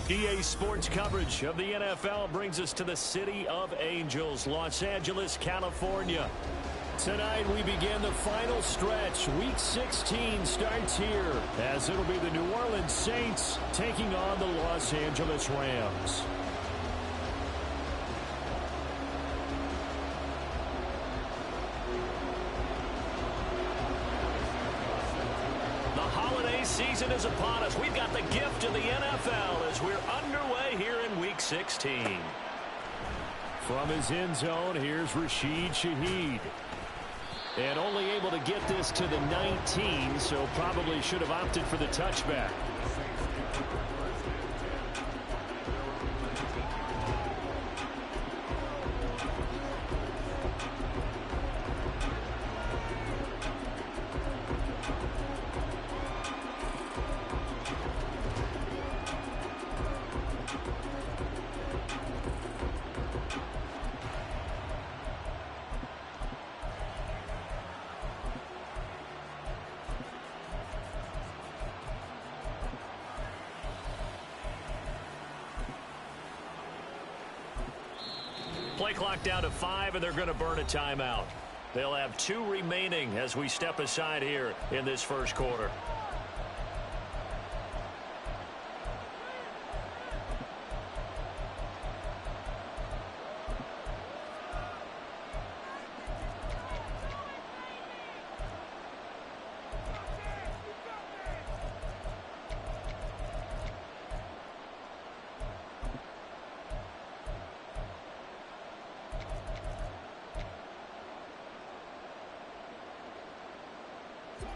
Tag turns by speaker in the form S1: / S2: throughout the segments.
S1: EA Sports coverage of the NFL brings us to the City of Angels, Los Angeles, California. Tonight we begin the final stretch. Week 16 starts here as it'll be the New Orleans Saints taking on the Los Angeles Rams. Season is upon us. We've got the gift of the NFL as we're underway here in Week 16. From his end zone, here's Rashid Shaheed. And only able to get this to the 19, so probably should have opted for the touchback. Play clock down to 5, and they're going to burn a timeout. They'll have 2 remaining as we step aside here in this first quarter.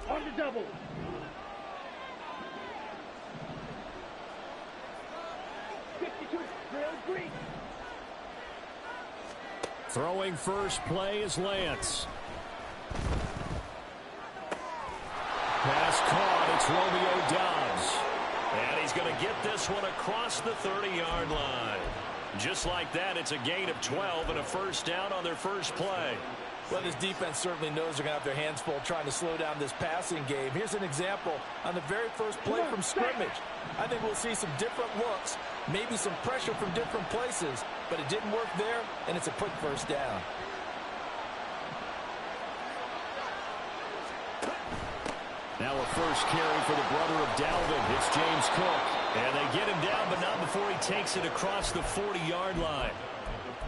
S2: On the double.
S1: Throwing first play is Lance. Pass caught. It's Romeo Doubs. And he's going to get this one across the 30-yard line. Just like that, it's a gain of 12 and a first down on their first play.
S3: Well, this defense certainly knows they're going to have their hands full trying to slow down this passing game. Here's an example on the very first play from scrimmage. I think we'll see some different looks, maybe some pressure from different places, but it didn't work there, and it's a quick first down.
S1: Now a first carry for the brother of Dalvin. It's James Cook. And they get him down, but not before he takes it across the 40-yard line.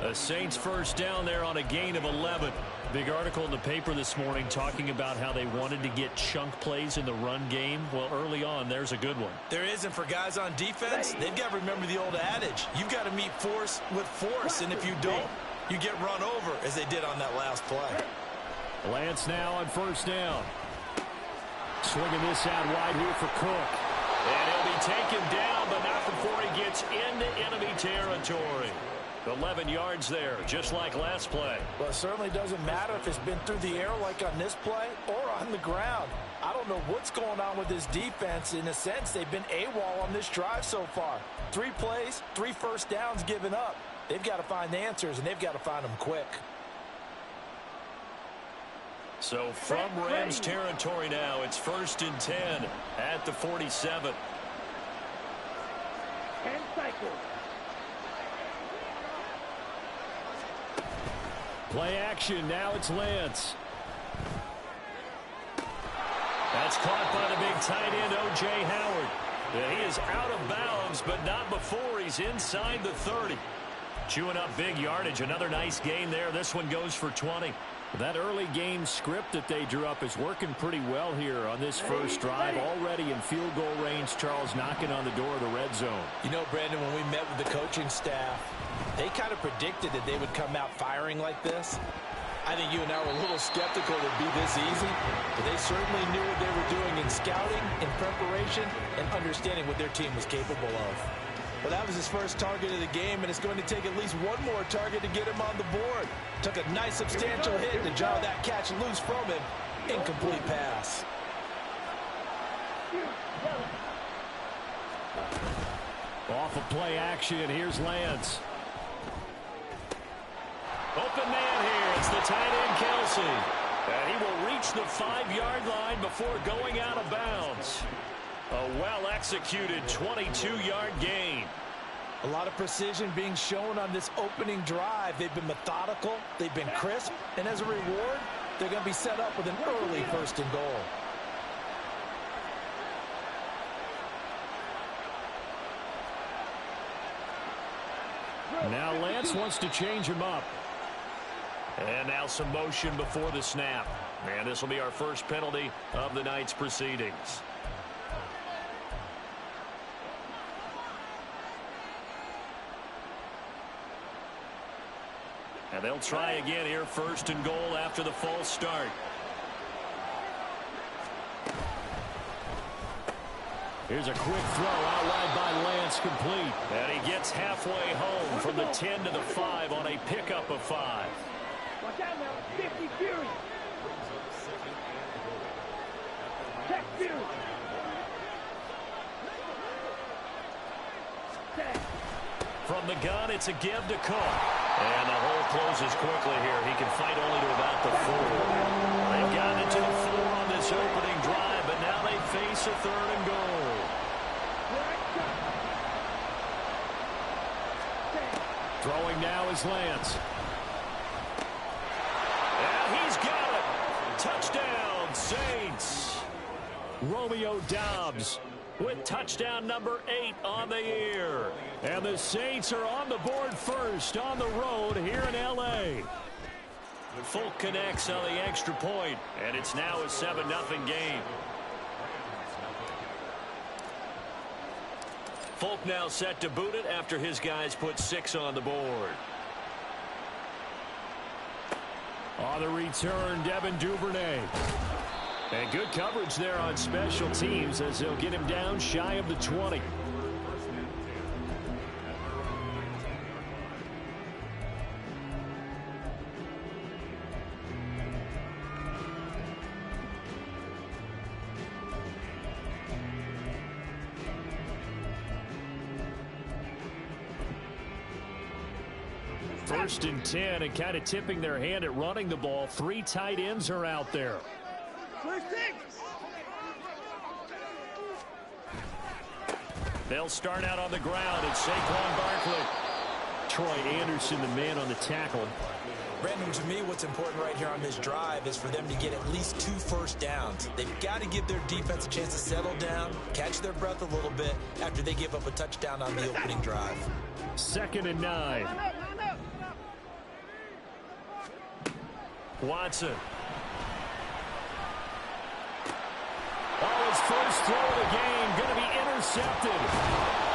S1: A Saints first down there on a gain of 11. Big article in the paper this morning talking about how they wanted to get chunk plays in the run game. Well, early on, there's a good one.
S3: There isn't for guys on defense. They've got to remember the old adage. You've got to meet force with force, and if you don't, you get run over, as they did on that last play.
S1: Lance now on first down. Swinging this out wide here for Cook. And he'll be taken down, but not before he gets into enemy territory. 11 yards there, just like last play.
S3: Well, it certainly doesn't matter if it's been through the air like on this play or on the ground. I don't know what's going on with this defense. In a sense, they've been AWOL on this drive so far. 3 plays, 3 first downs given up. They've got to find the answers, and they've got to find them quick.
S1: So from Rams territory now, it's 1st and 10 at the 47.
S2: 10 cycles.
S1: Play action. Now it's Lance. That's caught by the big tight end, O.J. Howard. Yeah, he is out of bounds, but not before he's inside the 30. Chewing up big yardage. Another nice gain there. This one goes for 20. That early game script that they drew up is working pretty well here on this first drive. Already in field goal range, Charles knocking on the door of the red zone.
S3: You know, Brandon, when we met with the coaching staff, they kind of predicted that they would come out firing like this. I think you and I were a little skeptical it would be this easy, but they certainly knew what they were doing in scouting, in preparation, and understanding what their team was capable of. Well, that was his first target of the game, and it's going to take at least one more target to get him on the board. Took a nice substantial hit to jar that catch loose from him. Incomplete pass.
S1: Off of play action, here's Lance. Open man here, it's the tight end Kelsey. And he will reach the 5-yard line before going out of bounds. A well-executed 22-yard gain.
S3: A lot of precision being shown on this opening drive. They've been methodical, they've been crisp, and as a reward, they're going to be set up with an early 1st and goal.
S1: Now Lance wants to change him up. And now some motion before the snap. And this will be our first penalty of the night's proceedings. And they'll try again here, 1st and goal after the false start. Here's a quick throw out wide by Lance, complete. And he gets halfway home from the 10 to the 5 on a pickup of 5.
S2: Watch out now. 50 Fury. Check Fury.
S1: From the gun, it's a give to Cook. And the hole closes quickly here. He can fight only to about the 4. They've gotten it to the 4 on this opening drive, but now they face a 3rd and goal. Throwing now is Lance. And he's got it. Touchdown, Saints. Romeo Doubs with touchdown number 8 on the year. And the Saints are on the board first on the road here in L.A. Folk connects on the extra point, and it's now a 7-0 game. Folk now set to boot it after his guys put 6 on the board. On the return, Devin Duvernay. And good coverage there on special teams as they'll get him down shy of the 20. First and 10, and kind of tipping their hand at running the ball. 3 tight ends are out there. They'll start out on the ground. It's Saquon Barkley. Troy Anderson, the man on the tackle.
S3: Brandon, to me, what's important right here on this drive is for them to get at least 2 first downs. They've got to give their defense a chance to settle down, catch their breath a little bit after they give up a touchdown on the opening drive.
S1: 2nd and 9. Watson. Oh, his first throw of the game going to be intercepted.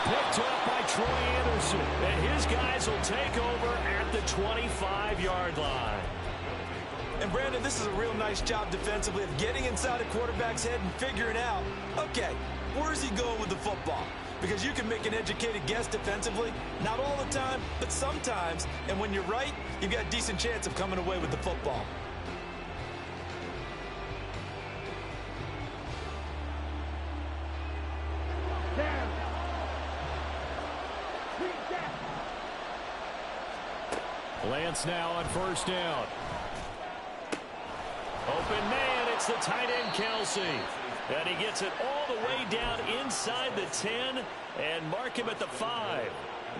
S1: Picked up by Troy Anderson. And his guys will take over at the 25-yard line.
S3: And, Brandon, this is a real nice job defensively of getting inside a quarterback's head and figuring out, okay, where's he going with the football? Because you can make an educated guess defensively, not all the time, but sometimes. And when you're right, you've got a decent chance of coming away with the football.
S1: Lance now on first down. Open man, it's the tight end Kelsey. And he gets it all the way down inside the 10 and mark him at the 5.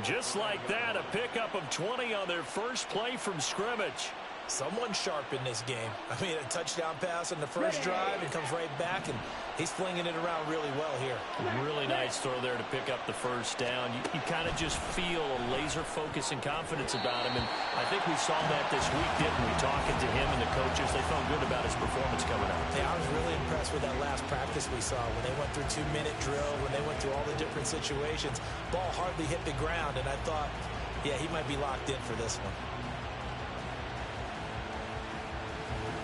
S1: Just like that, a pickup of 20 on their first play from scrimmage.
S3: Someone sharp in this game. I mean, a touchdown pass on the first drive and comes right back, and he's flinging it around really well here.
S1: Really nice throw there to pick up the first down. You kind of just feel a laser focus and confidence about him, and I think we saw that this week, didn't we? Talking to him and the coaches, they felt good about his performance coming up.
S3: Yeah, I was really impressed with that last practice we saw when they went through 2-minute drill, when they went through all the different situations. Ball hardly hit the ground, and I thought, yeah, he might be locked in for this one.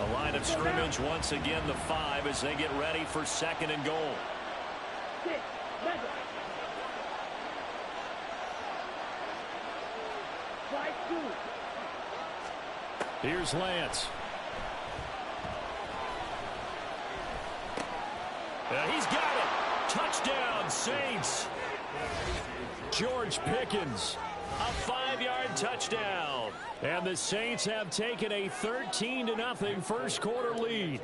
S1: A line of scrimmage once again, the 5 as they get ready for second and goal. Here's Lance. He's got it. Touchdown, Saints. George Pickens. A 5-yard touchdown. And the Saints have taken a 13-0 first quarter lead.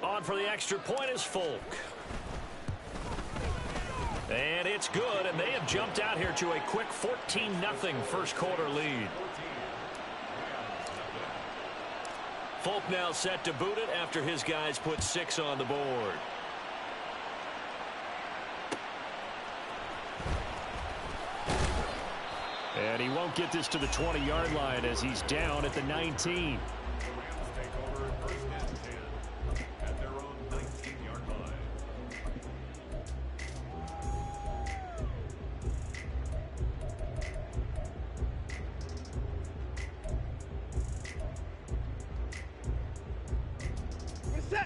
S1: On for the extra point is Folk. And it's good, and they have jumped out here to a quick 14-0 first quarter lead. Folk now set to boot it after his guys put 6 on the board. And he won't get this to the 20-yard line as he's down at the 19.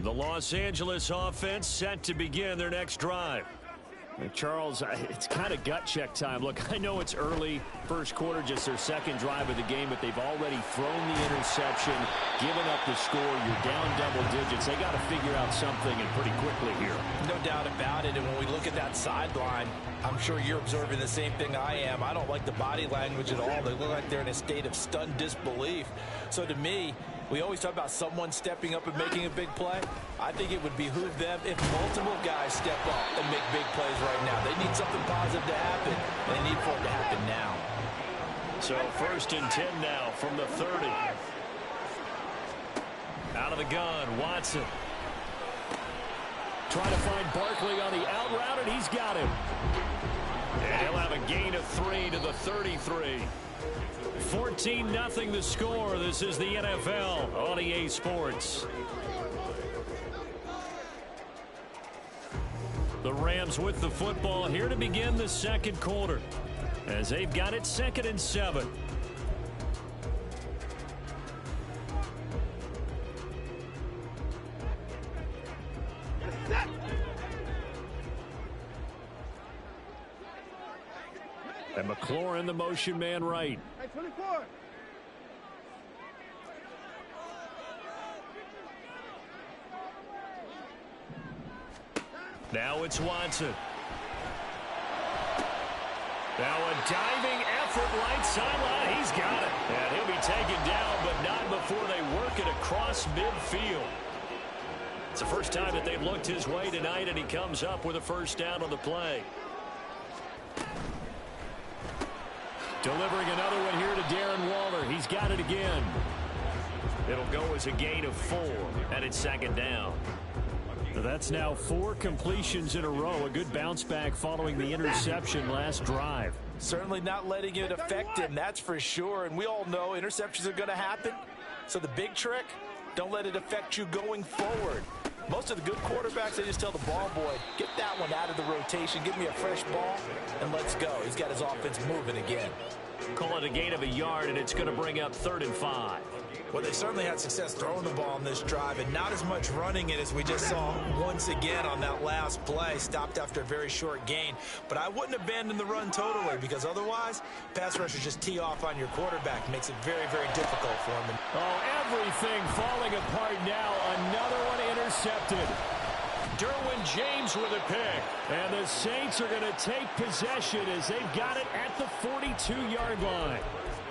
S1: The Los Angeles offense set to begin their next drive. Charles, it's kind of gut check time. Look, I know it's early, first quarter, just their second drive of the game, but they've already thrown the interception, given up the score. You're down double digits. They got to figure out something, and pretty quickly here.
S3: No doubt about it, and when we look at that sideline, I'm sure you're observing the same thing I am. I don't like the body language at all. They look like they're in a state of stunned disbelief. So to me, we always talk about someone stepping up and making a big play. I think it would behoove them if multiple guys step up and make big plays right now. They need something positive to happen, and they need for it to happen now.
S1: So 1st and 10 now from the 30. Out of the gun, Watson. Trying to find Barkley on the out route, and he's got him. And he'll have a gain of 3 to the 33. 14-0 the score. This is the NFL on EA Sports. The Rams with the football here to begin the second quarter as they've got it 2nd and 7. And McLaurin, the motion man right.
S2: 24.
S1: Now it's Watson. Now a diving effort right sideline. He's got it. And he'll be taken down, but not before they work it across midfield. It's the first time that they've looked his way tonight, and he comes up with a first down on the play. Delivering another one here to Darren Waller. He's got it again. It'll go as a gain of 4, and it's 2nd down. That's now 4 completions in a row. A good bounce back following the interception last drive.
S3: Certainly not letting it affect him, that's for sure. And we all know interceptions are going to happen. So the big trick, don't let it affect you going forward. Most of the good quarterbacks, they just tell the ball boy, get that one out of the rotation, give me a fresh ball, and let's go. He's got his offense moving again.
S1: Call it a gain of a yard, and it's going to bring up 3rd and 5.
S3: Well, they certainly had success throwing the ball on this drive, and not as much running it as we just saw once again on that last play. Stopped after a very short gain. But I wouldn't abandon the run totally, because otherwise, pass rushers just tee off on your quarterback. Makes it very, very difficult for him.
S1: Oh, everything falling apart now. Another one intercepted. Derwin James with a pick. And the Saints are going to take possession as they've got it at the 42-yard line.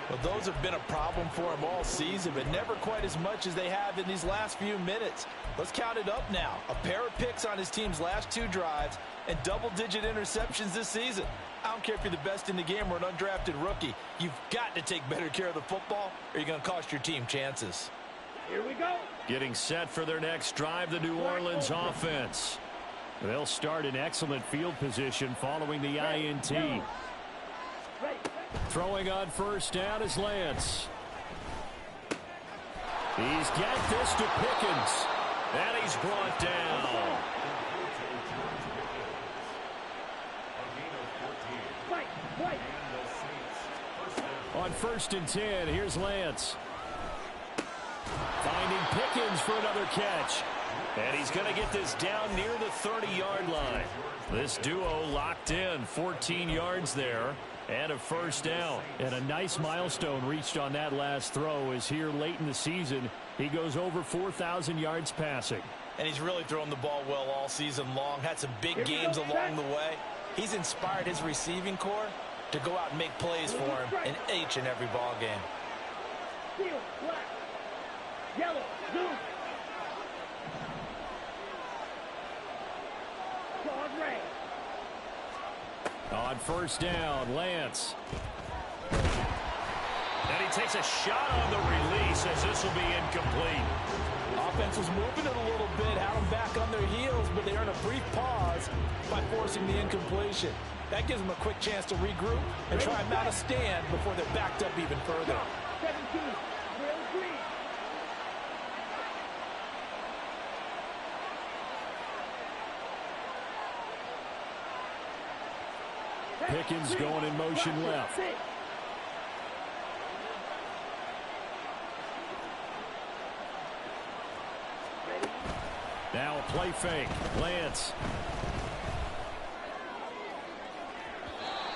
S3: Well, those have been a problem for him all season, but never quite as much as they have in these last few minutes. Let's count it up now. A pair of picks on his team's last 2 drives and double-digit interceptions this season. I don't care if you're the best in the game or an undrafted rookie. You've got to take better care of the football or you're going to cost your team chances.
S2: Here we go.
S1: Getting set for their next drive, the New Orleans offense. They'll start in excellent field position following the INT. Throwing on first down is Lance. He's got this to Pickens. And he's brought down. On 1st and 10, here's Lance. Finding Pickens for another catch. And he's going to get this down near the 30-yard line. This duo locked in, 14 yards there. And a first down. And a nice milestone reached on that last throw is here late in the season. He goes over 4,000 yards passing.
S3: And he's really thrown the ball well all season long. Had some big games along the way. He's inspired his receiving corps to go out and make plays for him in each and every ball game.
S2: Field, black. Yellow, blue. Claude Ray.
S1: On first down, Lance. And he takes a shot on the release as this will be incomplete.
S3: Offense was moving it a little bit, had them back on their heels, but they earned a brief pause by forcing the incompletion. That gives them a quick chance to regroup and try and mount a stand before they're backed up even further.
S2: 17, Will Green.
S1: Pickens going in motion left. Now a play fake. Lance.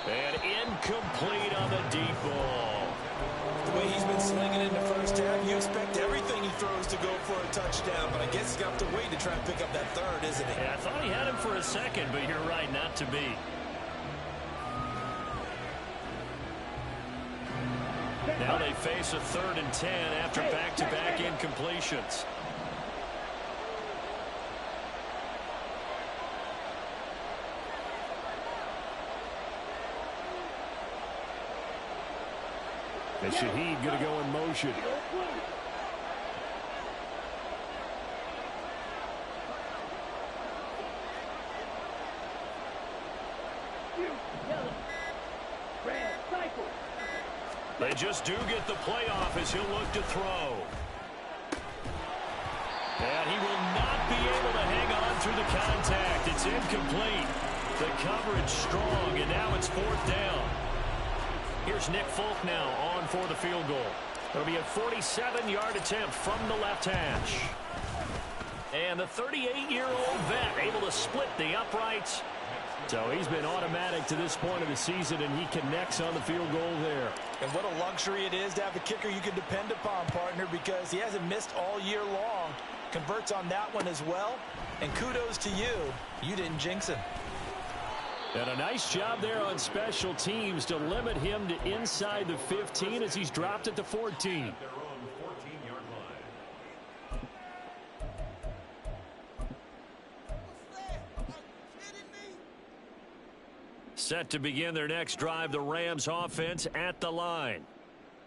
S1: And incomplete on the deep ball.
S3: The way he's been slinging in the first half, you expect everything he throws to go for a touchdown, but I guess he's got to wait to try and pick up that third, isn't he?
S1: Yeah, I thought he had him for a second, but you're right, not to be. Now they face a 3rd and 10 after back-to-back incompletions. And Shaheed going to go in motion. They just do get the playoff as he'll look to throw. And he will not be able to hang on through the contact. It's incomplete. The coverage strong, and now it's 4th down. Here's Nick Folk now on for the field goal. It'll be a 47-yard attempt from the left hash. And the 38-year-old vet able to split the uprights. So he's been automatic to this point of the season, and he connects on the field goal there.
S3: And what a luxury it is to have a kicker you can depend upon, partner, because he hasn't missed all year long. Converts on that one as well. And kudos to you. You didn't jinx him.
S1: And a nice job there on special teams to limit him to inside the 15 as he's dropped at the 14. Set to begin their next drive, the Rams offense at the line.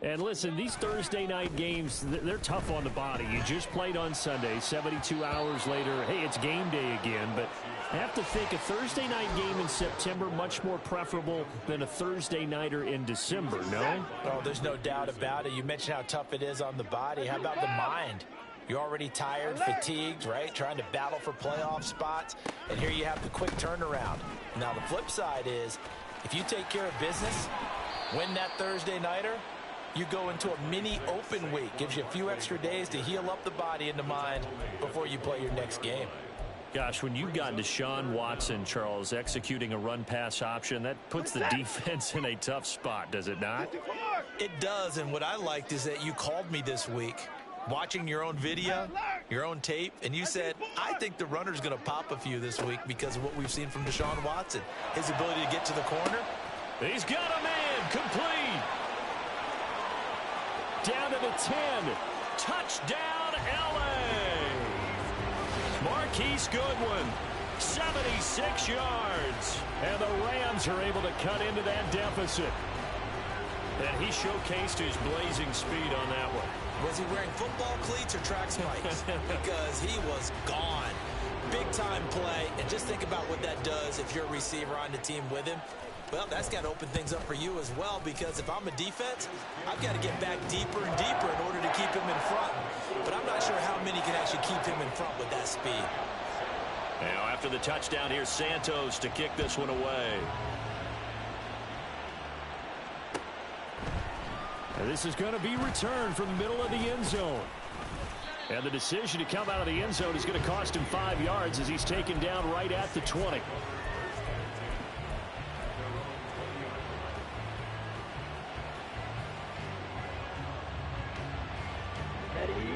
S1: And listen, these Thursday night games, they're tough on the body. You just played on Sunday, 72 hours later, hey, it's game day again. But I have to think a Thursday night game in September much more preferable than a Thursday nighter in December, no?
S3: Oh, there's no doubt about it. You mentioned how tough it is on the body. How about the mind? You're already tired, fatigued, right? Trying to battle for playoff spots. And here you have the quick turnaround. Now, the flip side is, if you take care of business, win that Thursday nighter, you go into a mini open week. Gives you a few extra days to heal up the body and the mind before you play your next game.
S1: Gosh, when you've got Deshaun Watson, Charles, executing a run-pass option, that puts the defense in a tough spot, does it not?
S3: It does, and what I liked is that you called me this week. watching your own video, your own tape, and you said, I think the runner's going to pop a few this week because of what we've seen from Deshaun Watson. His ability to get to the corner.
S1: He's got a man, complete. Down to the 10. Touchdown, L.A. Marquise Goodwin, 76 yards. And the Rams are able to cut into that deficit. And he showcased his blazing speed on that one.
S3: Was he wearing football cleats or track spikes? Because he was gone. Big-time play. And just think about what that does if you're a receiver on the team with him. Well, that's got to open things up for you as well, because if I'm a defense, I've got to get back deeper and deeper in order to keep him in front. But I'm not sure how many can actually keep him in front with that speed.
S1: Now, after the touchdown, here's Santos to kick this one away. And this is going to be returned from the middle of the end zone. And the decision to come out of the end zone is going to cost him 5 yards as he's taken down right at the 20.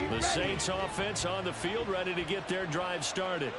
S1: The Saints offense on the field, ready to get their drive started.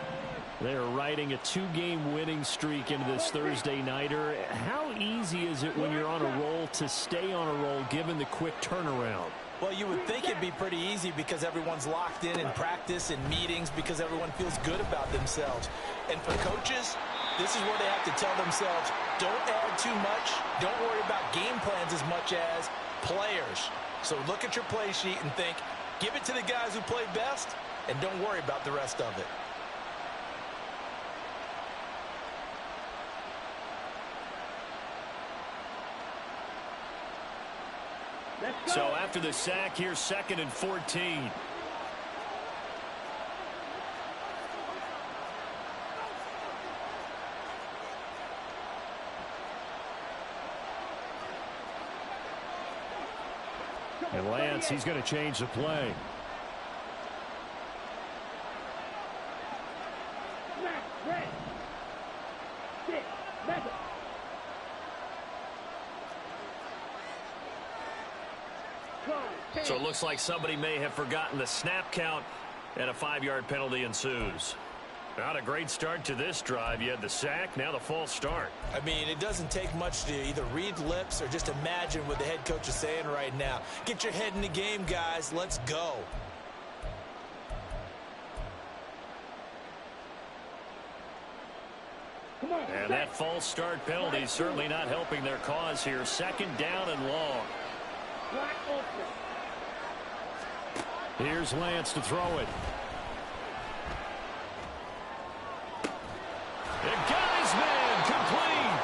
S1: They're riding a 2-game winning streak into this Thursday nighter. How easy is it when you're on a roll to stay on a roll given the quick turnaround?
S3: Well, you would think it'd be pretty easy because everyone's locked in practice and meetings because everyone feels good about themselves. And for coaches, this is where they have to tell themselves, don't add too much. Don't worry about game plans as much as players. So look at your play sheet and think, give it to the guys who play best, and don't worry about the rest of it.
S1: So after the sack, here's 2nd and 14. And Lance, he's going to change the play. So it looks like somebody may have forgotten the snap count, and a 5-yard penalty ensues. Not a great start to this drive. You had the sack, now the false start.
S3: I mean, it doesn't take much to either read lips or just imagine what the head coach is saying right now. Get your head in the game, guys. Let's go.
S1: And that false start penalty is certainly not helping their cause here. 2nd down and long. Here's Lance to throw it. It got his man, complete.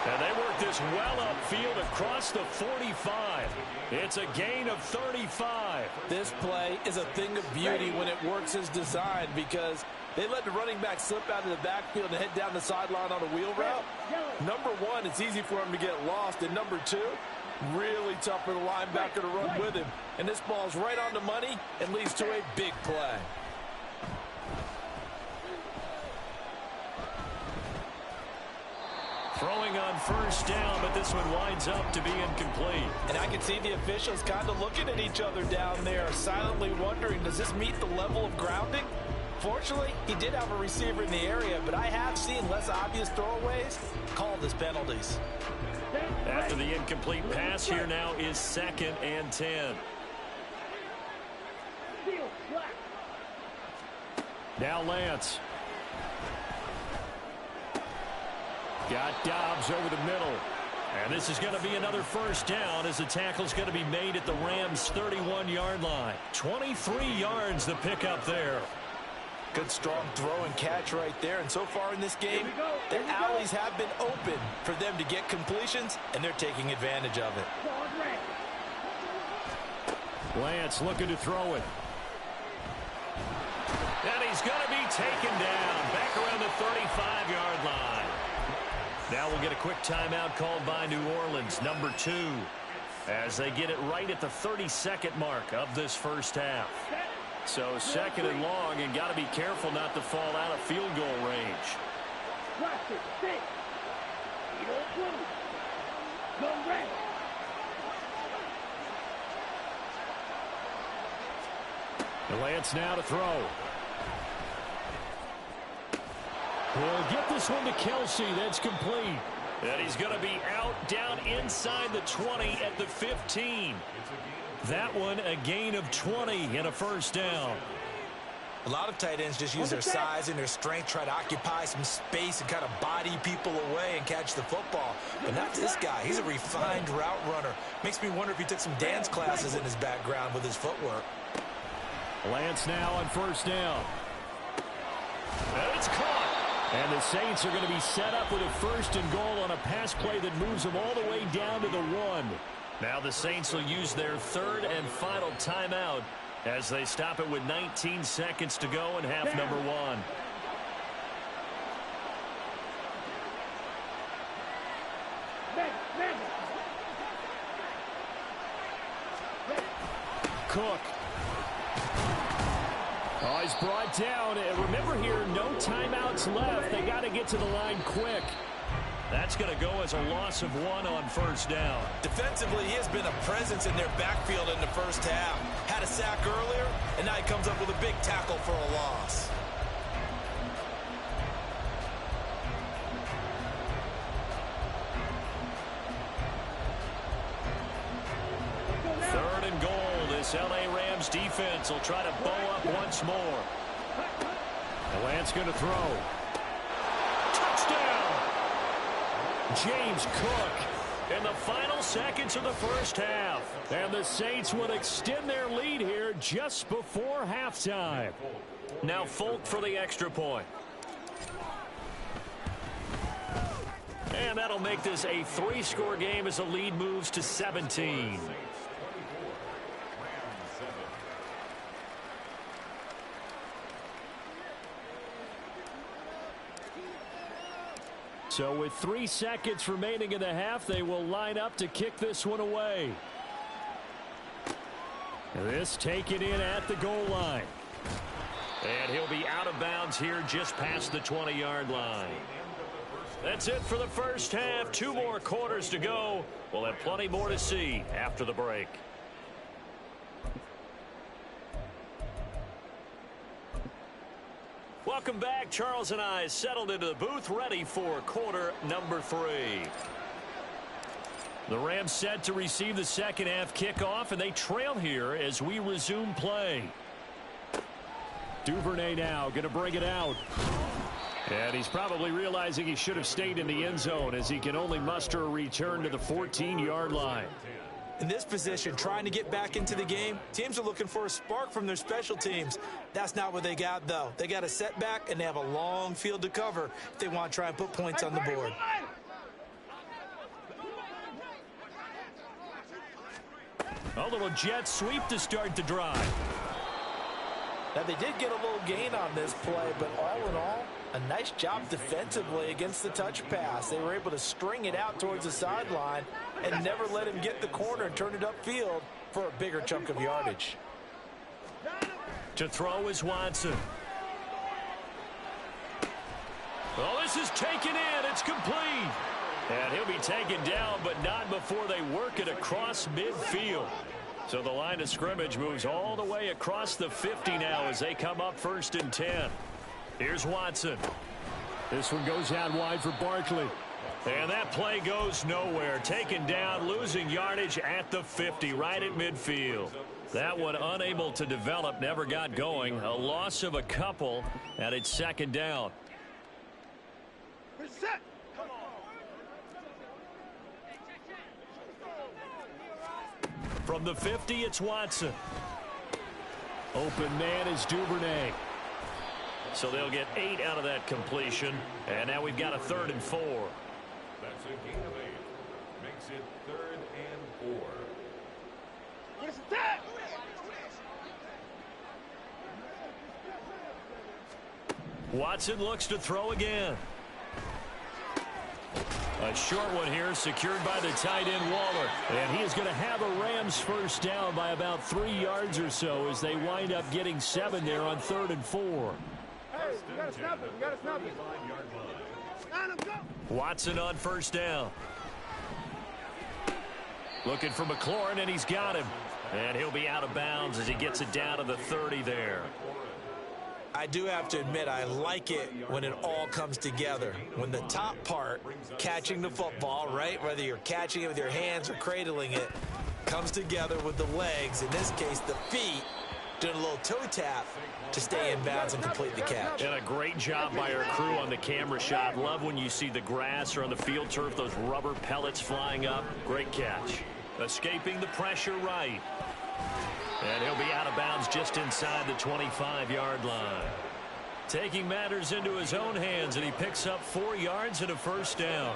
S1: And they work this well upfield across the 45. It's a gain of 35.
S3: This play is a thing of beauty when it works as designed because they let the running back slip out of the backfield and head down the sideline on a wheel route. Number one, it's easy for him to get lost. And number two, really tough for the linebacker to run with him. And this ball's right on the money and leads to a big play.
S1: Throwing on 1st down, but this one winds up to be incomplete.
S3: And I can see the officials kind of looking at each other down there, silently wondering, does this meet the level of grounding? Fortunately, he did have a receiver in the area, but I have seen less obvious throwaways called as penalties.
S1: After the incomplete pass, here now is 2nd and 10. Now Lance. Got Dobbs over the middle. And this is going to be another 1st down as the tackle's going to be made at the Rams' 31-yard line. 23 yards the pickup there.
S3: Good strong throw and catch right there. And so far in this game, the alleys have been open for them to get completions, and they're taking advantage of it.
S1: Lance looking to throw it. And he's going to be taken down back around the 35-yard line. Now we'll get a quick timeout called by New Orleans, number 2, as they get it right at the 32nd mark of this first half. So 2nd and long, and got to be careful not to fall out of field goal range. Lance now to throw. He'll get this one to Kelsey. That's complete. And he's going to be out down inside the 20 at the 15. That one a gain of 20 and a first down.
S3: A lot of tight ends just use their size and their strength, try to occupy some space and kind of body people away and catch the football. But not this guy. He's a refined route runner. Makes me wonder if he took some dance classes in his background with his footwork.
S1: Lance now on first down. And it's caught. And the Saints are going to be set up with a first and goal on a pass play that moves them all the way down to the 1. Now the Saints will use their third and final timeout as they stop it with 19 seconds to go in half number 1. Cook. Oh, he's brought down. And remember here, no timeouts left. They got to get to the line quick. That's going to go as a loss of 1 on first down.
S3: Defensively, he has been a presence in their backfield in the first half. Had a sack earlier, and now he comes up with a big tackle for a loss.
S1: Third and goal. This L.A. Rams defense will try to bow up once more. Lance going to throw. Touchdown! James Cook in the final seconds of the first half. And the Saints would extend their lead here just before halftime. Now Folk for the extra point. And that'll make this a 3-score game as the lead moves to 17. So with 3 seconds remaining in the half, they will line up to kick this one away. This taken in at the goal line. And he'll be out of bounds here just past the 20-yard line. That's it for the first half. 2 more quarters to go. We'll have plenty more to see after the break. Welcome back. Charles and I settled into the booth, ready for quarter number 3. The Rams set to receive the second half kickoff, and they trail here as we resume play. Duvernay now going to bring it out. And he's probably realizing he should have stayed in the end zone as he can only muster a return to the 14-yard line.
S3: In this position, trying to get back into the game, teams are looking for a spark from their special teams. That's not what they got, though. They got a setback, and they have a long field to cover if they want to try and put points on the board.
S1: A little jet sweep to start the drive.
S3: Now, they did get a little gain on this play, but all in all, a nice job defensively against the touch pass. They were able to string it out towards the sideline and never let him get the corner and turn it upfield for a bigger chunk of yardage.
S1: To throw is Watson. Well, this is taken in. It's complete. And he'll be taken down, but not before they work it across midfield. So the line of scrimmage moves all the way across the 50 now as they come up first and 10. Here's Watson. This one goes out wide for Barkley. And that play goes nowhere. Taken down, losing yardage at the 50, right at midfield. That one unable to develop, never got going. A loss of a couple, and it's second down. From the 50, it's Watson. Open man is Duvernay. So they'll get 8 out of that completion. And now we've got a 3rd and 4.
S4: That's a gain of 8. Makes it 3rd and 4.
S2: Yes, that.
S1: Watson looks to throw again. A short one here, secured by the tight end Waller. And he is going to have a Rams first down by about 3 yards or so as they wind up getting 7 there on 3rd and 4.
S2: Hey, we gotta snap it. We gotta snap it. Let him go.
S1: Watson on first down. Looking for McLaurin, and he's got him. And he'll be out of bounds as he gets it down to the 30 there.
S3: I do have to admit, I like it when it all comes together. When the top part, catching the football, right, whether you're catching it with your hands or cradling it, comes together with the legs, in this case the feet, doing a little toe tap to stay in bounds and complete the catch.
S1: And a great job by our crew on the camera shot. Love when you see the grass or on the field turf, those rubber pellets flying up. Great catch. Escaping the pressure right. And he'll be out of bounds just inside the 25-yard line. Taking matters into his own hands, and he picks up 4 yards and a first down.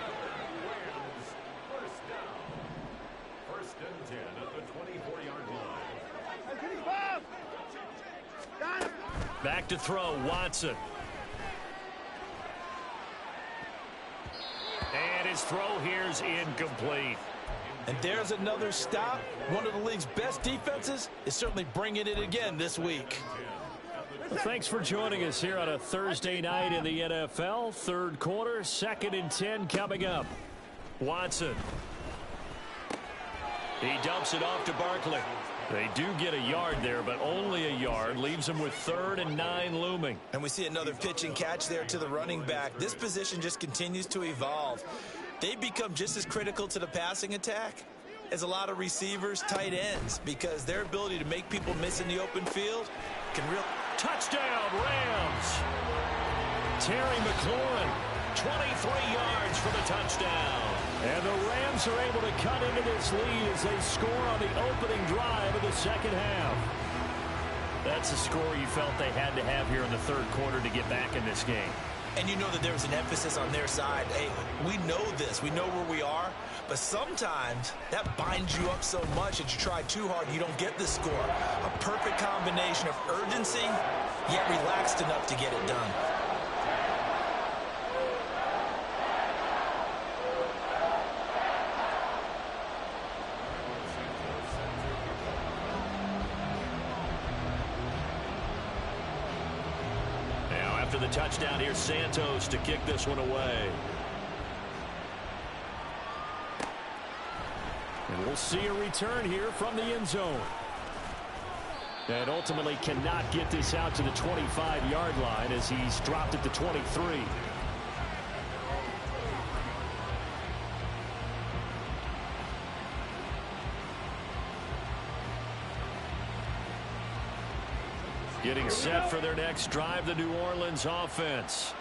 S4: First and 10 at the 24-yard line.
S1: Back to throw, Watson. And his throw here's incomplete.
S3: And there's another stop. One of the league's best defenses is certainly bringing it again this week.
S1: Well, thanks for joining us here on a Thursday night in the NFL. Third quarter, 2nd and 10 coming up. Watson. He dumps it off to Barkley. They do get a yard there, but only a yard. Leaves them with 3rd and 9 looming.
S3: And we see another pitch and catch there to the running back. This position just continues to evolve. They become just as critical to the passing attack as a lot of receivers, tight ends, because their ability to make people miss in the open field can really...
S1: Touchdown, Rams. Terry McLaurin, 23 yards for the touchdown. And the Rams are able to cut into this lead as they score on the opening drive of the second half. That's a score you felt they had to have here in the third quarter to get back in this game.
S3: And you know that there was an emphasis on their side. Hey, we know this. We know where we are. But sometimes that binds you up so much that you try too hard and you don't get the score. A perfect combination of urgency, yet relaxed enough to get it done.
S1: After the touchdown, here's Santos to kick this one away. And we'll see a return here from the end zone. And ultimately cannot get this out to the 25-yard line as he's dropped at the 23. Getting set for their next drive, the New Orleans offense.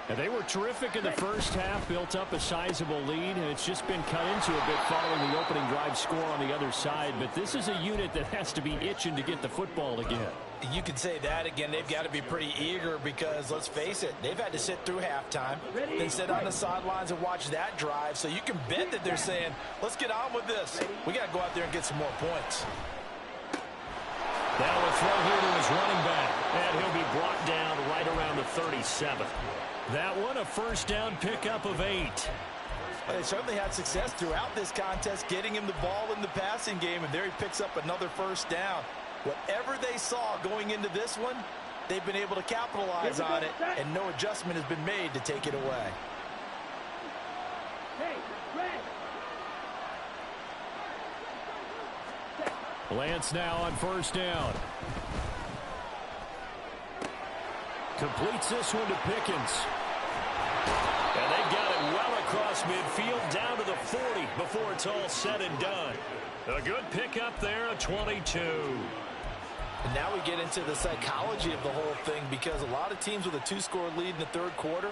S1: And they were terrific in the first half, built up a sizable lead, and it's just been cut into a bit following the opening drive score on the other side. But this is a unit that has to be itching to get the football again.
S3: You could say that again. They've got to be pretty eager because, let's face it, they've had to sit through halftime, then sit on the sidelines and watch that drive. So you can bet that they're saying, let's get on with this. We got to go out there and get some more points.
S1: Now a throw here to his running back, and he'll be brought down right around the 37. That one a first down pickup of 8.
S3: They certainly had success throughout this contest, getting him the ball in the passing game, and there he picks up another first down. Whatever they saw going into this one, they've been able to capitalize on it, and no adjustment has been made to take it away.
S1: Lance now on first down. Completes this one to Pickens. And they've got it well across midfield down to the 40 before it's all said and done. A good pickup there, a 22.
S3: And now we get into the psychology of the whole thing, because a lot of teams with a 2-score lead in the third quarter,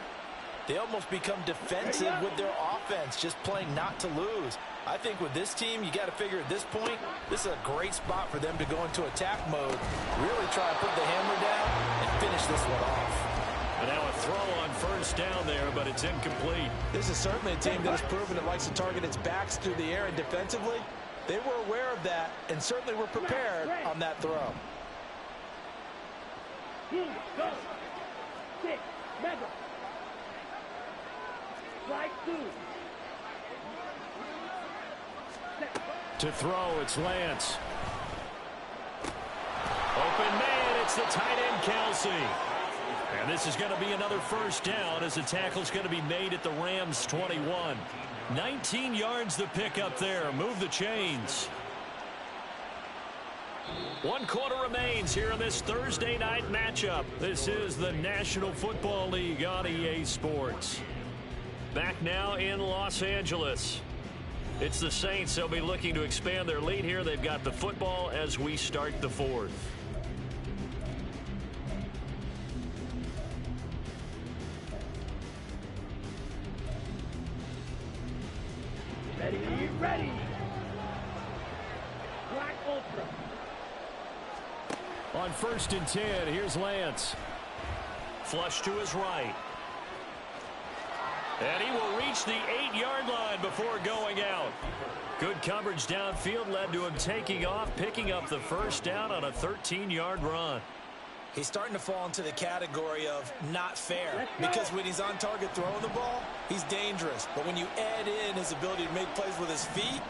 S3: they almost become defensive with their offense, just playing not to lose. I think with this team, you got to figure at this point, this is a great spot for them to go into attack mode, really try to put the hammer down and finish this one off.
S1: And now a throw on first down there, but it's incomplete.
S3: This is certainly a team that has proven it likes to target its backs through the air, and defensively, they were aware of that and certainly were prepared on that throw.
S1: To throw, it's Lance. Open man, it's the tight end, Kelsey. And this is going to be another first down as the tackle's going to be made at the Rams 21. 19 yards to pick up there. Move the chains. 1 quarter remains here in this Thursday night matchup. This is the National Football League on EA Sports. Back now in Los Angeles. It's the Saints. They'll be looking to expand their lead here. They've got the football as we start the fourth.
S2: Ready. Black Ultra.
S1: On 1st and 10, here's Lance. Flush to his right. And he will reach the 8-yard line before going out. Good coverage downfield led to him taking off, picking up the first down on a 13-yard run.
S3: He's starting to fall into the category of not fair, because when he's on target throwing the ball, he's dangerous. But when you add in his ability to make plays with his feet,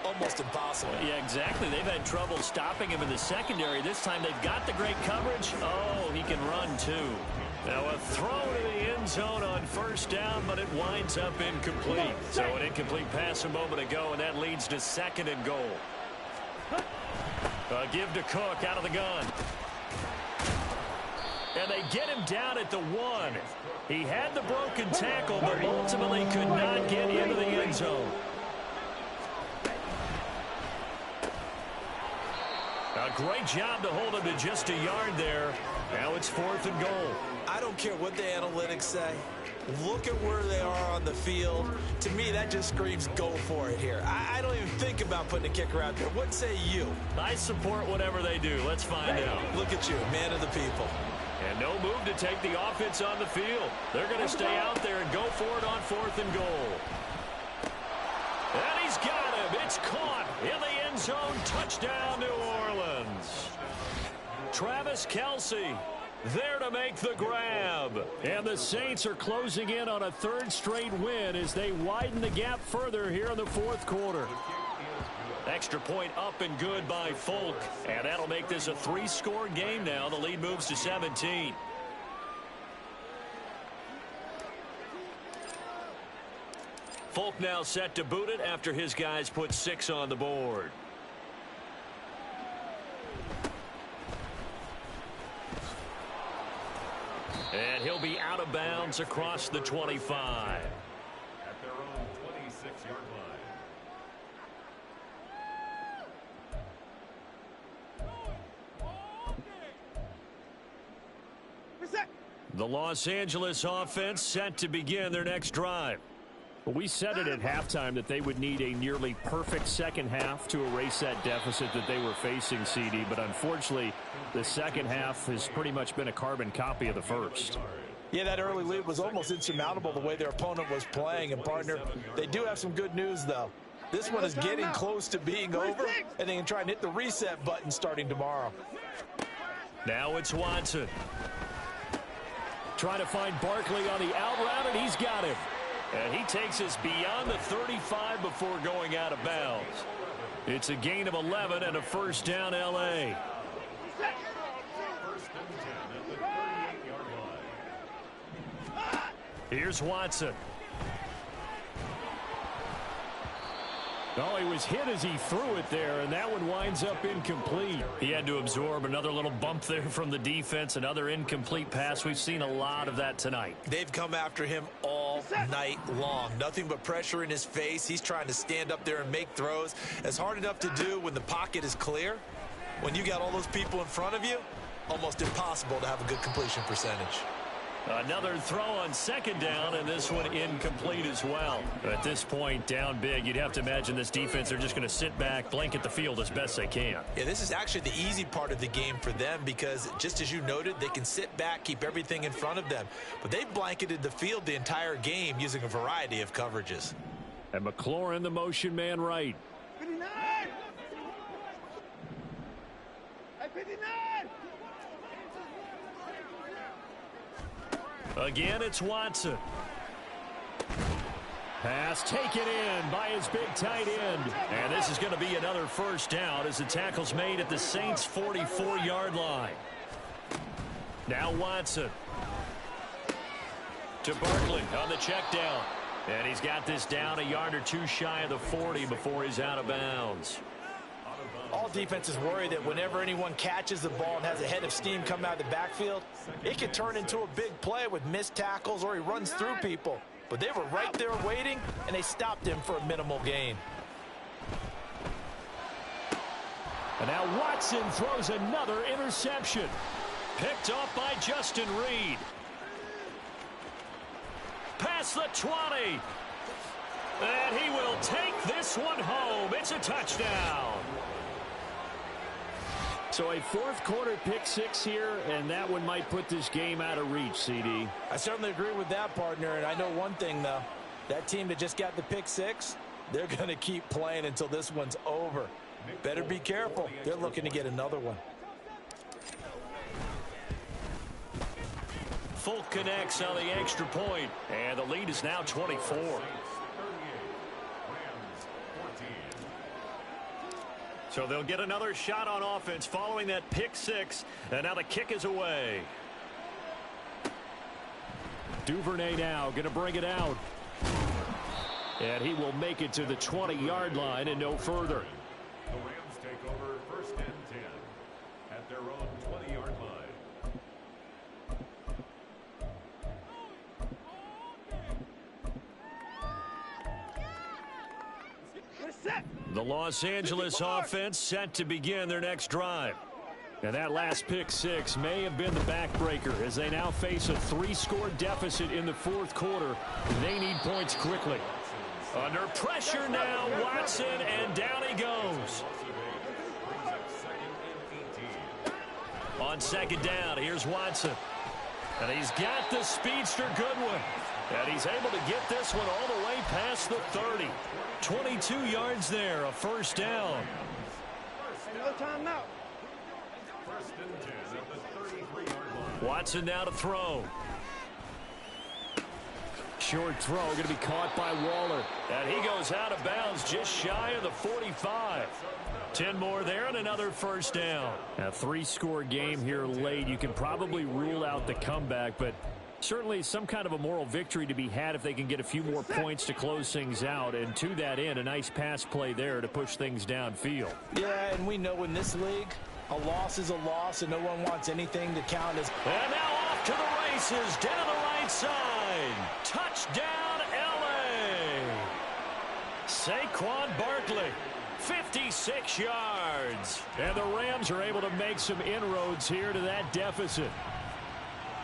S3: almost impossible.
S1: Yeah, exactly. They've had trouble stopping him in the secondary. This time they've got the great coverage. Oh, he can run too. Now a throw to the end zone on first down, but it winds up incomplete. So an incomplete pass a moment ago, and that leads to 2nd and goal. Give to Cook out of the gun. And they get him down at the 1. He had the broken tackle, but ultimately could not get into the end zone. A great job to hold him to just a yard there. Now it's 4th and goal.
S3: I don't care what the analytics say. Look at where they are on the field. To me, that just screams go for it here. I don't even think about putting a kicker out there. What say you?
S1: I support whatever they do. Let's find out.
S3: Look at you, man of the people.
S1: And no move to take the offense on the field. They're going to stay out there and go for it on 4th and goal. And he's got him. It's caught in the end zone. Touchdown, New Orleans. Travis Kelce there to make the grab. And the Saints are closing in on a 3rd straight win as they widen the gap further here in the 4th quarter. Extra point up and good by Folk. And that'll make this a 3-score game now. The lead moves to 17. Folk now set to boot it after his guys put 6 on the board. And he'll be out of bounds across the 25.
S4: At their own 26-yard line.
S1: The Los Angeles offense set to begin their next drive.
S5: Well, we said it at halftime that they would need a nearly perfect second half to erase that deficit that they were facing, CD. But unfortunately, the second half has pretty much been a carbon copy of the first.
S3: Yeah, that early lead was almost insurmountable the way their opponent was playing. And, partner, they do have some good news, though. This one is getting close to being over, and they can try and hit the reset button starting tomorrow.
S1: Now it's Watson. Trying to find Barkley on the out route, and he's got him. And he takes us beyond the 35 before going out of bounds. It's a gain of 11 and a first down, L.A.
S4: First and 10 at the 38-yard line.
S1: Here's Watson.
S5: Oh, he was hit as he threw it there, and that one winds up incomplete.
S1: He had to absorb another little bump there from the defense, another incomplete pass. We've seen a lot of that tonight.
S3: They've come after him all night long. Nothing but pressure in his face. He's trying to stand up there and make throws. It's hard enough to do when the pocket is clear. When you got all those people in front of you, almost impossible to have a good completion percentage.
S1: Another throw on second down, and this one incomplete as well. At this point, down big, you'd have to imagine this defense are just going to sit back, blanket the field as best they can.
S3: Yeah, this is actually the easy part of the game for them because, just as you noted, they can sit back, keep everything in front of them. But they've blanketed the field the entire game using a variety of coverages.
S5: And McLaurin, the motion man right.
S2: 59! Hey, 59!
S1: Again, it's Watson.
S5: Pass taken in by his big tight end.
S1: And this is going to be another first down as the tackle's made at the Saints' 44-yard line. Now Watson. To Barkley on the check down. And he's got this down a yard or two shy of the 40 before he's out of bounds.
S3: All defenses worry that whenever anyone catches the ball and has a head of steam come out of the backfield, it can turn into a big play with missed tackles or he runs through people. But they were right there waiting, and they stopped him for a minimal gain.
S5: And now Watson throws another interception.
S1: Picked off by Justin Reed. Past the 20. And he will take this one home. It's a touchdown.
S5: So a fourth quarter pick six here, and that one might put this game out of reach, CD.
S3: I certainly agree with that, partner, and I know one thing, though. That team that just got the pick six, they're going to keep playing until this one's over. Better be careful. They're looking to get another one.
S1: Folk connects on the extra point, and the lead is now 24. So they'll get another shot on offense following that pick six, and now the kick is away.
S5: Duvernay now going to bring it out. And he will make it to the 20-yard line and no further.
S4: The Rams take over first and 10 at their own 20-yard line.
S1: The Los Angeles offense set to begin their next drive.
S5: And that last pick six may have been the backbreaker as they now face a 3-score deficit in the fourth quarter. They need points quickly.
S1: Under pressure now, Watson, and down he goes. On second down, here's Watson. And he's got the speedster Goodwin. And he's able to get this one all the way past the 30. 22 yards there, a first down.
S2: No timeout.
S4: First and 10 at the 33-yard line.
S1: Watson now to throw.
S5: Short throw going to be caught by Waller.
S1: And he goes out of bounds just shy of the 45. 10 more there and another first down.
S5: A 3-score game here late. You can probably rule out the comeback, but certainly some kind of a moral victory to be had if they can get a few more points to close things out. And to that end, a nice pass play there to push things downfield.
S3: Yeah, and we know in this league, a loss is a loss, and no one wants anything to count as...
S1: And now off to the races, down the right side. Touchdown, L.A. Saquon Barkley, 56 yards.
S5: And the Rams are able to make some inroads here to that deficit.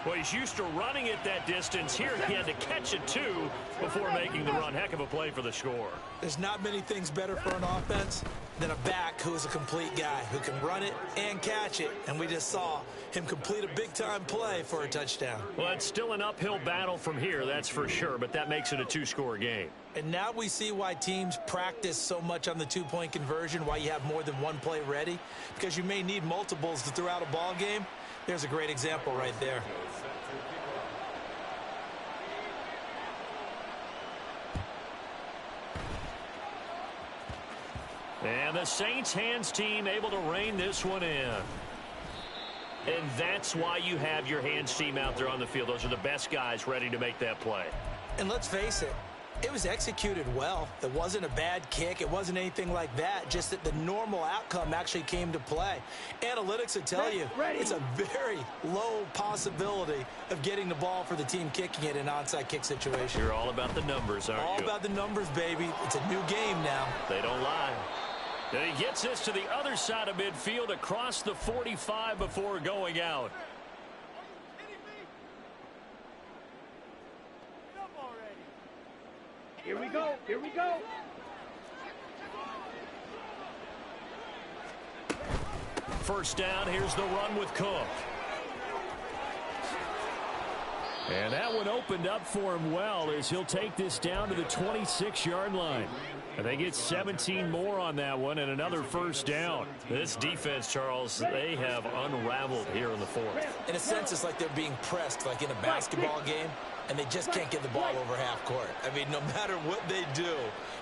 S1: Well, he's used to running it that distance. Here he had to catch it, too, before making the run. Heck of a play for the score.
S3: There's not many things better for an offense than a back who is a complete guy who can run it and catch it. And we just saw him complete a big-time play for a touchdown.
S1: Well, it's still an uphill battle from here, that's for sure, but that makes it a 2-score game.
S3: And now we see why teams practice so much on the two-point conversion, why you have more than one play ready, because you may need multiples to throw out a ball game. There's a great example right there.
S1: And the Saints hands team able to rein this one in. And that's why you have your hands team out there on the field. Those are the best guys ready to make that play.
S3: And let's face it, it was executed well. It wasn't a bad kick. It wasn't anything like that. Just that the normal outcome actually came to play. Analytics would tell you it's a very low possibility of getting the ball for the team kicking it in an onside kick situation.
S1: You're all about the numbers, aren't you?
S3: All about the numbers, baby. It's a new game now.
S1: They don't lie. And he gets this to the other side of midfield across the 45 before going out.
S2: Here we go. Here we go.
S1: First down, here's the run with Cook.
S5: And that one opened up for him well as he'll take this down to the 26-yard line. And they get 17 more on that one and another first down.
S1: This defense, Charles, they have unraveled here in the fourth.
S3: In a sense, it's like they're being pressed like in a basketball game, and they just can't get the ball over half court. I mean, no matter what they do,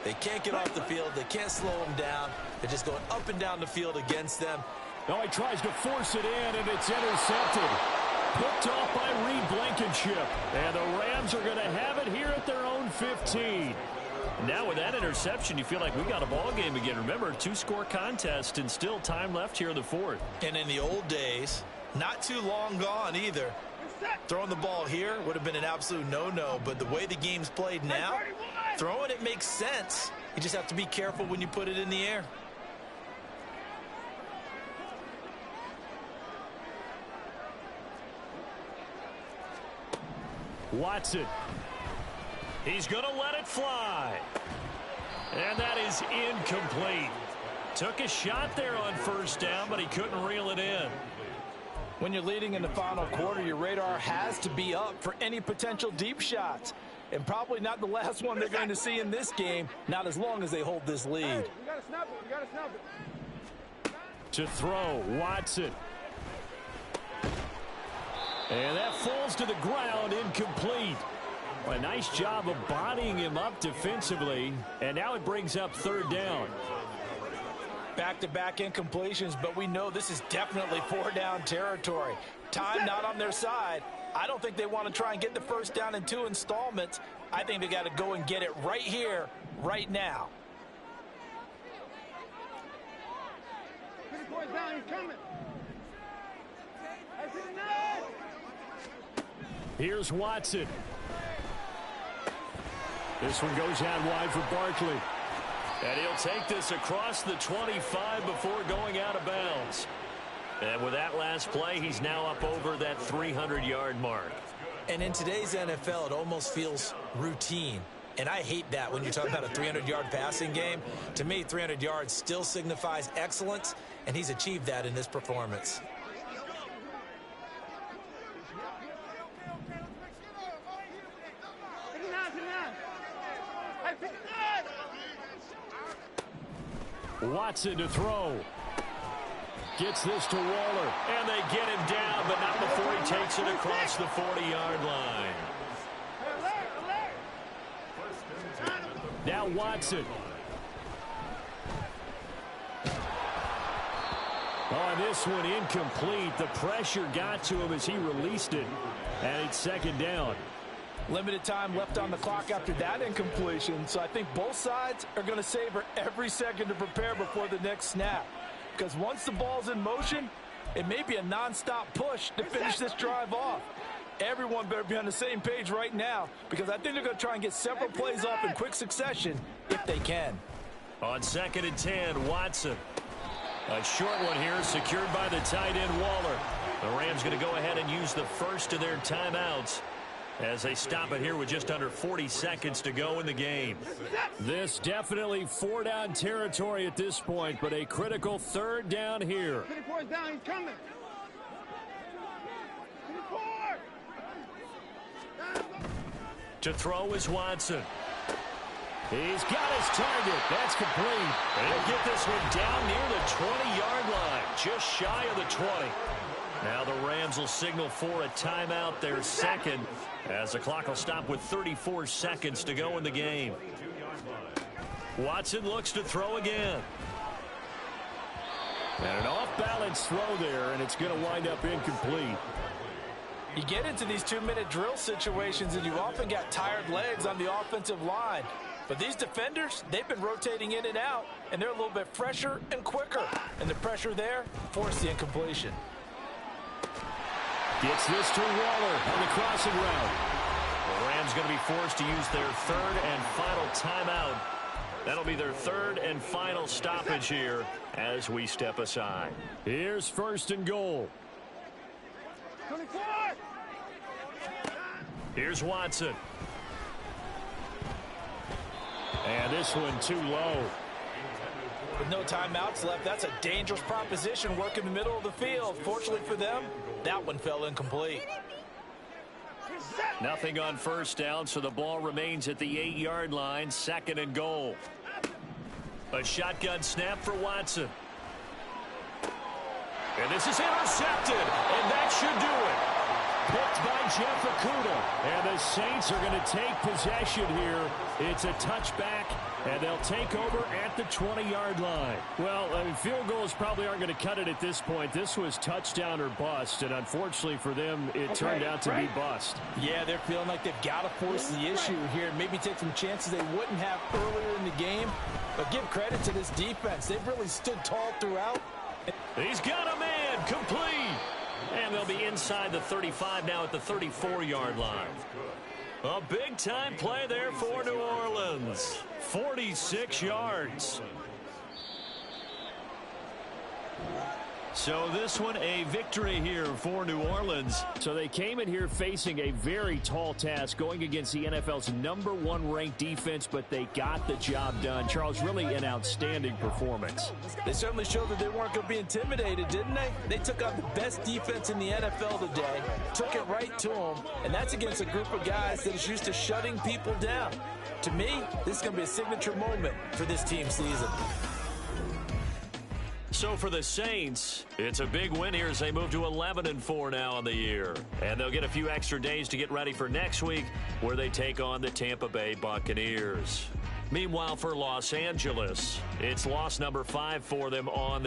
S3: they can't get off the field. They can't slow them down. They're just going up and down the field against them.
S5: Now he tries to force it in, and it's intercepted. picked off by Reed Blankenship. And the Rams are going to have it here at their own 15. Now with that interception, you feel like we got a ball game again. Remember, 2-score contest and still time left here in the fourth.
S3: And in the old days, not too long gone either, throwing the ball here would have been an absolute no-no. But the way the game's played now, throwing it makes sense. You just have to be careful when you put it in the air.
S5: Watson. He's going to let it fly. And that is incomplete. Took a shot there on first down, but he couldn't reel it in.
S3: When you're leading in the final quarter, your radar has to be up for any potential deep shots. And probably not the last one they're going to see in this game, not as long as they hold this lead.
S2: Hey, you gotta snap it. You gotta snap it.
S5: To throw, Watson. And that falls to the ground, incomplete. A nice job of bodying him up defensively. And now it brings up third down.
S3: Back-to-back incompletions, but we know this is definitely four-down territory. Time not on their side. I don't think they want to try and get the first down in 2 installments. I think they got to go and get it right here, right now.
S2: 50 points down, he's coming.
S5: Here's Watson. This one goes out wide for Barkley. And he'll take this across the 25 before going out of bounds. And with that last play, he's now up over that 300-yard mark.
S3: And in today's NFL, it almost feels routine. And I hate that when you're talking about a 300-yard passing game. To me, 300 yards still signifies excellence, and he's achieved that in this performance.
S5: Watson to throw. Gets this to Waller. And they get him down, but not before he takes it across the 40-yard line. Now Watson. On this one, incomplete. The pressure got to him as he released it. And it's second down.
S3: Limited time left on the clock after that incompletion, so I think both sides are going to savor every second to prepare before the next snap. Because once the ball's in motion, it may be a non-stop push to finish this drive off. Everyone better be on the same page right now, because I think they're going to try and get several plays off in quick succession if they can.
S5: On 2nd and 10, Watson. A short one here, secured by the tight end Waller. The Rams going to go ahead and use the first of their timeouts as they stop it here with just under 40 seconds to go in the game. This definitely 4-down territory at this point, but a critical third down here.
S2: 50 points down, he's coming. 54.
S5: To throw is Watson. He's got his target. That's complete. And he'll get this one down near the 20-yard line, just shy of the 20. Now the Rams will signal for a timeout, their second, as the clock will stop with 34 seconds to go in the game. Watson looks to throw again. And an off-balance throw there, and it's going to wind up incomplete.
S3: You get into these 2-minute drill situations, and you often got tired legs on the offensive line. But these defenders, they've been rotating in and out, and they're a little bit fresher and quicker. And the pressure there forced the incompletion.
S5: Gets this to Waller on the crossing route. The Rams going to be forced to use their third and final timeout. That'll be their third and final stoppage here as we step aside. Here's 1st and goal.
S2: 24.
S5: Here's Watson. And this one too low.
S3: With no timeouts left, that's a dangerous proposition. Work in the middle of the field. Fortunately for them, that one fell incomplete.
S5: Nothing on first down, so the ball remains at the 8-yard line. 2nd and goal. A shotgun snap for Watson. And this is intercepted, and that should do it. Picked by Jeff Okudah. And the Saints are going to take possession here. It's a touchback And they'll take over at the 20-yard line. Well, I mean, field goals probably aren't going to cut it at this point. This was touchdown or bust, and unfortunately for them, it turned out to be bust.
S3: Yeah, they're feeling like they've got to force the issue here and maybe take some chances they wouldn't have earlier in the game. But give credit to this defense. They've really stood tall throughout.
S1: He's got a man, complete. And they'll be inside the 35 now at the 34-yard line. A big-time play there for New Orleans. 46 yards. So this one a victory here for New Orleans.
S5: So they came in here facing a very tall task going against the NFL's #1 ranked defense, but they got the job done. Charles, really an outstanding performance.
S3: They certainly showed that they weren't going to be intimidated, didn't they? They took out the best defense in the NFL today, took it right to them, and that's against a group of guys that is used to shutting people down. To me, this is going to be a signature moment for this team season.
S1: So for the Saints, it's a big win here as they move to 11-4 now on the year. And they'll get a few extra days to get ready for next week where they take on the Tampa Bay Buccaneers. Meanwhile, for Los Angeles, it's loss number 5 for them on the